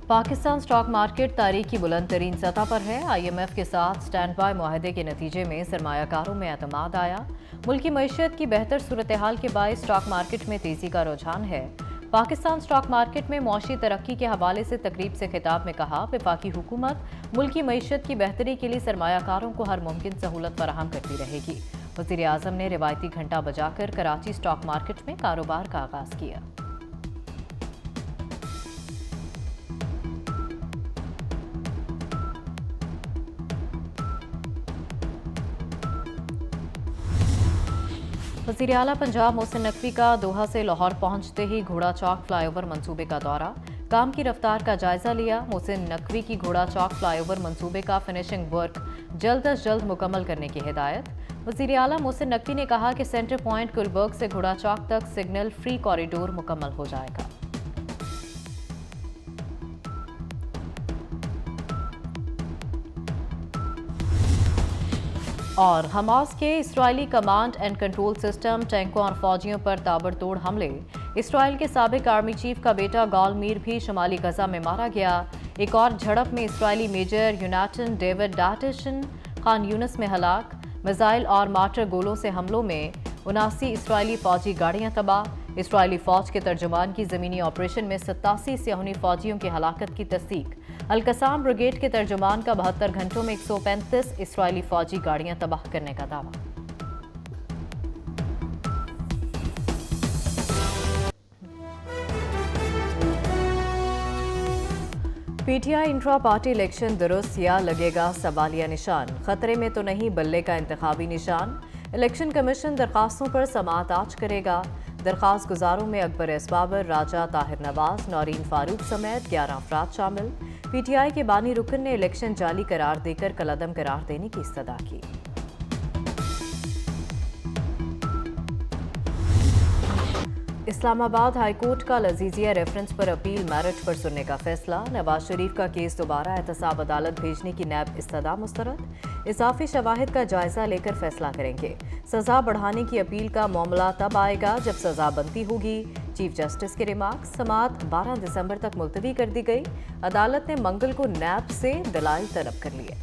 Pakistan stock market तारीख की बुलंद तरीन सतह पर है। IMF के साथ स्टैंड बाय मुआहदे के नतीजे में सरमायाकारों में एतमाद आया। मुल्की मईशत की बेहतर सूरत हाल के बायस स्टॉक मार्केट में तेजी का रुझान है। पाकिस्तान स्टॉक मार्केट में मौशी तरक्की के हवाले से तकरीब से खिताब में कहा, वफाकी हुकूमत मुल्की मईशत की बेहतरी के लिए सरमायाकारों को हर मुमकिन सहूलत फराहम करती रहेगी। वज़ीर आज़म ने रिवायती घंटा बजाकर कराची स्टॉक मार्केट में कारोबार का आगाज किया। वज़ीर आला पंजाब मोहसिन नकवी का दोहा से लाहौर पहुंचते ही घोड़ा चौक फ्लाईओवर मंसूबे का दौरा, काम की रफ्तार का जायजा लिया। मोहसिन नकवी की घोड़ा चौक फ्लाईओवर मंसूबे का फिनिशिंग वर्क जल्द अज जल्द मुकम्मल करने की हिदायत। वज़ीर आला मोहसिन नकवी ने कहा कि सेंटर पॉइंट गुलबर्ग से घोड़ा चौक तक सिग्नल फ्री कॉरिडोर मुकम्मल हो जाएगा। और हमास के इस्राइली कमांड एंड कंट्रोल सिस्टम, टैंकों और फौजियों पर ताबड़तोड़ हमले। इस्राइल के साबिक आर्मी चीफ का बेटा गॉलमीर भी शुमाली गजा में मारा गया। एक और झड़प में इस्राइली मेजर यूनाटन डेविड डाटिशन खान यूनस में हलाक। मिसाइल और मार्टर गोलों से हमलों में 79 इस्राइली फौजी गाड़ियां तबाह। इस्राइली फौज के तर्जुमान की ज़मीनी ऑपरेशन में 87 सियाहुनी फौजियों की हलाकत की तस्दीक। अल-कसाम ब्रिगेड के तर्जुमान का 72 घंटों में 135 इस्राइली फौजी गाड़ियां तबाह करने का दावा। PTI इंट्रा पार्टी इलेक्शन दुरुस्त या लगेगा सवालिया निशान, खतरे में तो नहीं बल्ले का इंतखाबी निशान। इलेक्शन कमीशन दरखास्तों पर समाअत आज करेगा। दरखास्त गुजारों में अकबर एस बाबर, राजा ताहिर नवाज, नौरीन फारूक समेत 11 अफराद शामिल। PTI के बानी रुकन ने इलेक्शन जाली करार देकर कलअदम करार देने की इस्तदा की। इस्लामाबाद हाईकोर्ट का लजीजिया रेफरेंस पर अपील मेरिट पर सुनने का फैसला। नवाज शरीफ का केस दोबारा एहतसाब अदालत भेजने की नैब इस्तदा मुस्तरद। इजाफी शवाहिद का जायजा लेकर फैसला करेंगे। सजा बढ़ाने की अपील का मामला तब आएगा जब सजा बनती होगी। चीफ जस्टिस के रिमार्क्स। समाअत 12 दिसंबर तक मुलतवी कर दी गई। अदालत ने मंगल को नैब से दलाइल तलब कर लिए।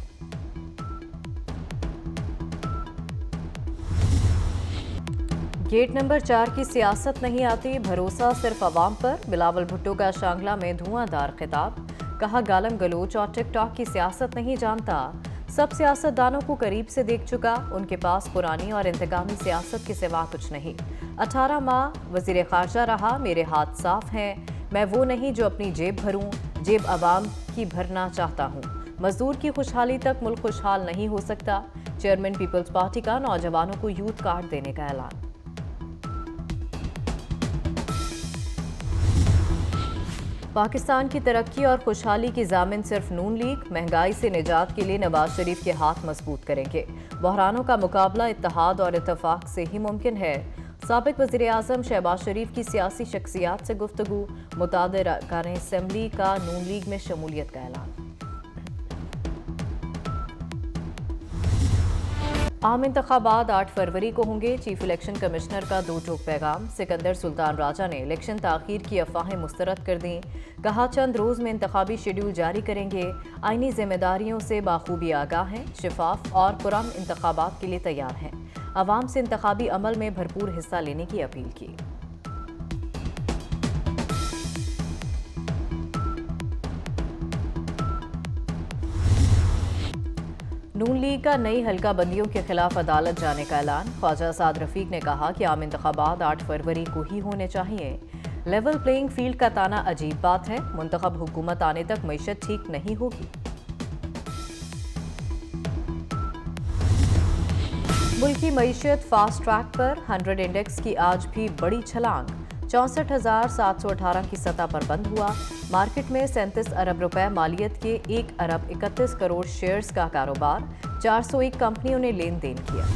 गेट नंबर 4 की सियासत नहीं आती, भरोसा सिर्फ अवाम पर। बिलावल भुट्टो का शांगला में धुआंधार खिताब, कहा गालम गलोच और टिकटॉक की सियासत नहीं जानता। सब सियासतदानों को करीब से देख चुका, उनके पास पुरानी और इंतकामी सियासत के सिवा कुछ नहीं। 18 माह वजीर खारजा रहा, मेरे हाथ साफ हैं। मैं वो नहीं जो अपनी जेब भरूं, जेब अवाम की भरना चाहता हूं। मजदूर की खुशहाली तक मुल्क खुशहाल नहीं हो सकता। चेयरमैन पीपल्स पार्टी का नौजवानों को यूथ कार्ड देने का ऐलान। पाकिस्तान की तरक्की और खुशहाली की जामिन सिर्फ नून लीग, महंगाई से निजात के लिए नवाज शरीफ के हाथ मजबूत करेंगे। बहरानों का मुकाबला इत्तेहाद और इत्तेफाक से ही मुमकिन है। साबिक वज़ीर आज़म शहबाज शरीफ की सियासी शख्सियात से गुफ्तगू। मुतादिर अरकान असम्बली का नून लीग में शमूलियत का ऐलान। आम इंतखाबात 8 फरवरी को होंगे। चीफ इलेक्शन कमिश्नर का दो टोक पैगाम। सिकंदर सुल्तान राजा ने इलेक्शन ताखीर की अफवाहें मुस्तरद कर दी। कहा चंद रोज में इंतखाबी शेड्यूल जारी करेंगे। आईनी जिम्मेदारियों से बाखूबी आगाह हैं, शिफाफ और पुरअमन इंतखाबात के लिए तैयार हैं। अवाम से इंतखाबी अमल में भरपूर हिस्सा लेने की अपील की। नून लीग का नई हल्का बंदियों के खिलाफ अदालत जाने का ऐलान। ख्वाजा साद रफीक ने कहा कि आम इंतखाबात 8 फरवरी को ही होने चाहिए। लेवल प्लेइंग फील्ड का ताना अजीब बात है, मुंतखब हुकूमत आने तक मईशत ठीक नहीं होगी। मुल्की मईशत फास्ट ट्रैक पर, 100 इंडेक्स की आज भी बड़ी छलांग। 64,718 की सतह पर बंद हुआ। मार्केट में 37 अरब रुपए मालियत के 1 अरब 31 करोड़ शेयर्स का कारोबार। 401 कंपनियों ने लेन देन किया।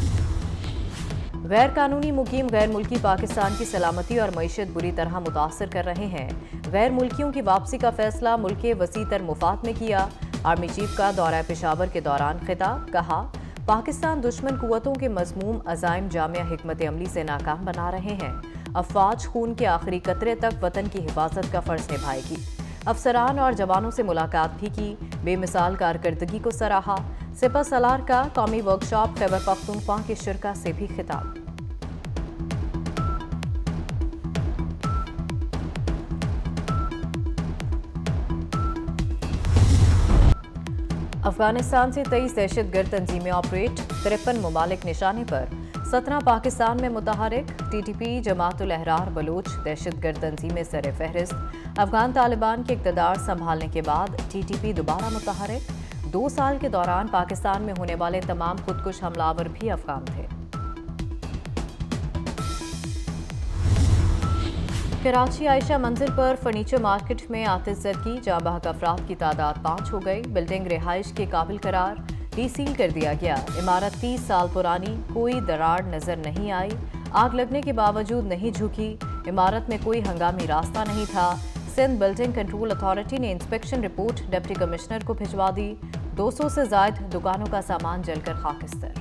गैर कानूनी मुकीम गैर मुल्की पाकिस्तान की सलामती और मईशत बुरी तरह मुतासर कर रहे हैं। गैर मुल्कियों की वापसी का फैसला मुल्क के वसीतर मुफाद में किया। आर्मी चीफ का दौरा पेशावर के दौरान खिताब। कहा पाकिस्तान दुश्मन कुव्वतों के मज़मूम अज़ाइम जामिया हिकमत अमली से नाकाम बना रहे हैं। अफवाज खून के आखिरी कतरे तक वतन की हिफाजत का फर्ज निभाएगी। افسران اور جوانوں سے ملاقات بھی کی، بے مثال کارکردگی کو سراہا۔ سپہ سالار کا قومی ورکشاپ خیبر پختونخوا کے شرکاء سے بھی خطاب۔ افغانستان سے 23 دہشت گرد تنظیمیں آپریٹ، 53 ممالک نشانے پر، 17 پاکستان میں متحرک۔ ٹی ٹی پی، جماعت الاحرار بلوچ دہشت گرد تنظیمیں سر فہرست۔ افغان طالبان کے اقتدار سنبھالنے کے بعد ٹی ٹی پی دوبارہ متحرک۔ 2 سال کے دوران پاکستان میں ہونے والے تمام خودکش حملہ آور بھی افغان تھے۔ کراچی عائشہ منزل پر فرنیچر مارکیٹ میں آتش زدگی، جاں بحق افراد کی تعداد 5 ہو گئی۔ بلڈنگ رہائش کے قابل قرار، ڈی سیل کر دیا گیا۔ عمارت 30 سال پرانی، کوئی دراڑ نظر نہیں آئی۔ آگ لگنے کے باوجود نہیں جھکی۔ عمارت میں کوئی ہنگامی راستہ نہیں تھا۔ سندھ بلڈنگ کنٹرول اتھارٹی نے انسپیکشن رپورٹ ڈپٹی کمشنر کو بھجوا دی۔ 200 سے زائد دکانوں کا سامان جل کر خاکستر۔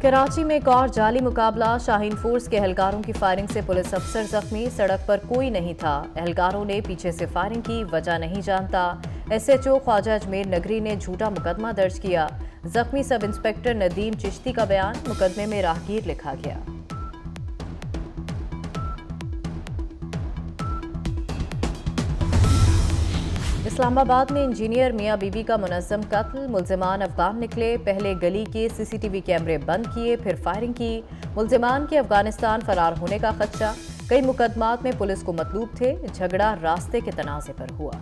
کراچی میں ایک اور جعلی مقابلہ، شاہین فورس کے اہلکاروں کی فائرنگ سے پولیس افسر زخمی، سڑک پر کوئی نہیں تھا۔ اہلکاروں نے پیچھے سے فائرنگ کی، وجہ نہیں جانتا۔ ایس ایچ او خواجہ اجمیر نگری نے جھوٹا مقدمہ درج کیا۔ زخمی سب انسپکٹر ندیم چشتی کا بیان، مقدمے میں راہگیر لکھا گیا۔ اسلام آباد میں انجینئر میاں بی بی کا منظم قتل، ملزمان افغان نکلے، پہلے گلی کے سی سی ٹی وی کیمرے بند کیے، پھر فائرنگ کی۔ ملزمان کے افغانستان فرار ہونے کا خدشہ، کئی مقدمات میں پولیس کو مطلوب تھے، جھگڑا راستے کے تنازع پر ہوا۔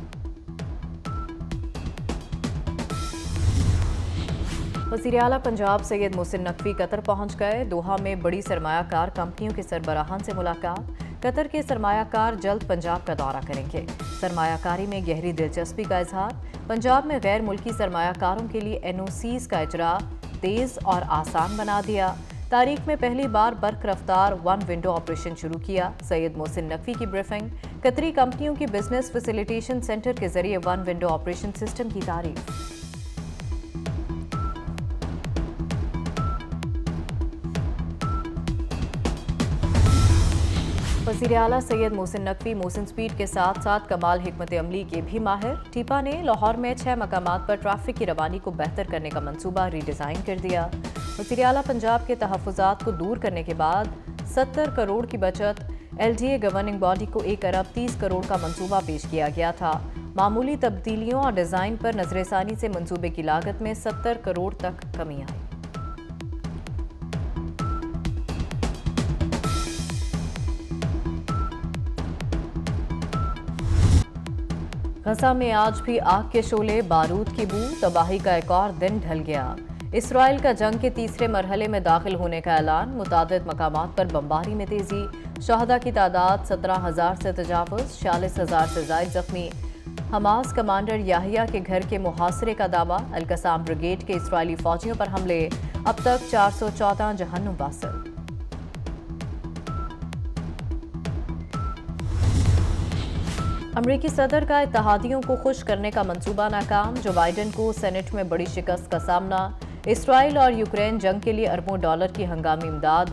وزیر اعلیٰ پنجاب سید محسن نقوی قطر پہنچ گئے۔ دوحہ میں بڑی سرمایہ کار کمپنیوں کے سربراہان سے ملاقات۔ قطر کے سرمایہ کار جلد پنجاب کا دورہ کریں گے۔ سرمایہ کاری میں گہری دلچسپی کا اظہار۔ پنجاب میں غیر ملکی سرمایہ کاروں کے لیے این او سیز کا اجرا تیز اور آسان بنا دیا۔ تاریخ میں پہلی بار برق رفتار ون ونڈو آپریشن شروع کیا۔ سید محسن نقوی کی بریفنگ۔ قطری کمپنیوں کی بزنس فیسیلیٹیشن سینٹر کے ذریعے ون ونڈو آپریشن سسٹم کی تعریف۔ وزیر اعلیٰ سید محسن نقوی موسم سپیڈ کے ساتھ ساتھ کمال حکمت عملی کے بھی ماہر۔ ٹیپا نے لاہور میں 6 مقامات پر ٹریفک کی روانی کو بہتر کرنے کا منصوبہ ری ڈیزائن کر دیا۔ وزیر اعلیٰ پنجاب کے تحفظات کو دور کرنے کے بعد 70 کروڑ کی بچت، L D A governing body کو 1 ارب 30 کروڑ کا منصوبہ پیش کیا گیا تھا۔ معمولی تبدیلیوں اور ڈیزائن پر نظر ثانی سے منصوبے کی لاگت میں 70 کروڑ تک کمی آئی۔ غزہ میں آج بھی آگ کے شعلے، بارود کی بو، تباہی کا ایک اور دن ڈھل گیا۔ اسرائیل کا جنگ کے تیسرے مرحلے میں داخل ہونے کا اعلان، متعدد مقامات پر بمباری میں تیزی، شہداء کی تعداد 17,000 سے تجاوز، 46,000 سے زائد زخمی۔ حماس کمانڈر یحییٰ کے گھر کے محاصرے کا دعویٰ، القسام بریگیڈ کے اسرائیلی فوجیوں پر حملے، اب تک 414 جہنم واصل۔ امریکی صدر کا اتحادیوں کو خوش کرنے کا منصوبہ ناکام، جو بائیڈن کو سینٹ میں بڑی شکست کا سامنا۔ اسرائیل اور یوکرین جنگ کے لیے اربوں ڈالر کی ہنگامی امداد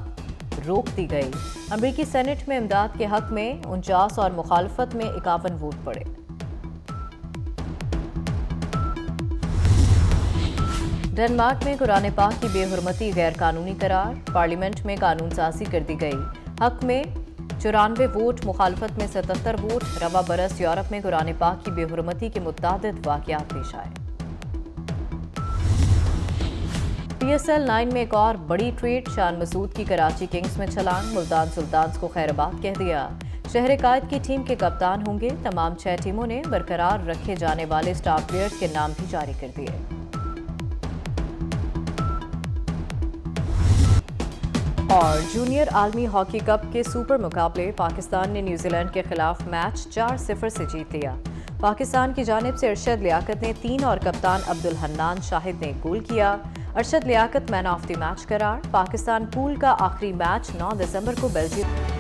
روک دی گئی۔ امریکی سینٹ میں امداد کے حق میں 49 اور مخالفت میں 51 ووٹ پڑے۔ ڈنمارک میں قرآن پاک کی بے حرمتی غیر قانونی قرار، پارلیمنٹ میں قانون سازی کر دی گئی۔ حق میں 94 ووٹ، مخالفت میں 77 ووٹ۔ رواں برس یورپ میں قرآن پاک کی بے حرمتی کے متعدد واقعات پیش آئے۔ پی ایس ایل 9 میں ایک اور بڑی ٹویٹ، شان مسعود کی کراچی کنگز میں چھلانگ، ملتان سلطانز کو خیر آباد کہہ دیا۔ شہر قائد کی ٹیم کے کپتان ہوں گے۔ تمام 6 ٹیموں نے برقرار رکھے جانے والے سٹار پلیئرز کے نام بھی جاری کر دیے۔ اور جونیئر عالمی ہاکی کپ کے سپر مقابلے، پاکستان نے نیوزی لینڈ کے خلاف میچ 4-0 سے جیت لیا۔ پاکستان کی جانب سے ارشد لیاقت نے 3 اور کپتان عبدالحنان شاہد نے گول کیا۔ ارشد لیاقت مین آف دی میچ قرار۔ پاکستان پول کا آخری میچ 9 دسمبر کو بیلجیم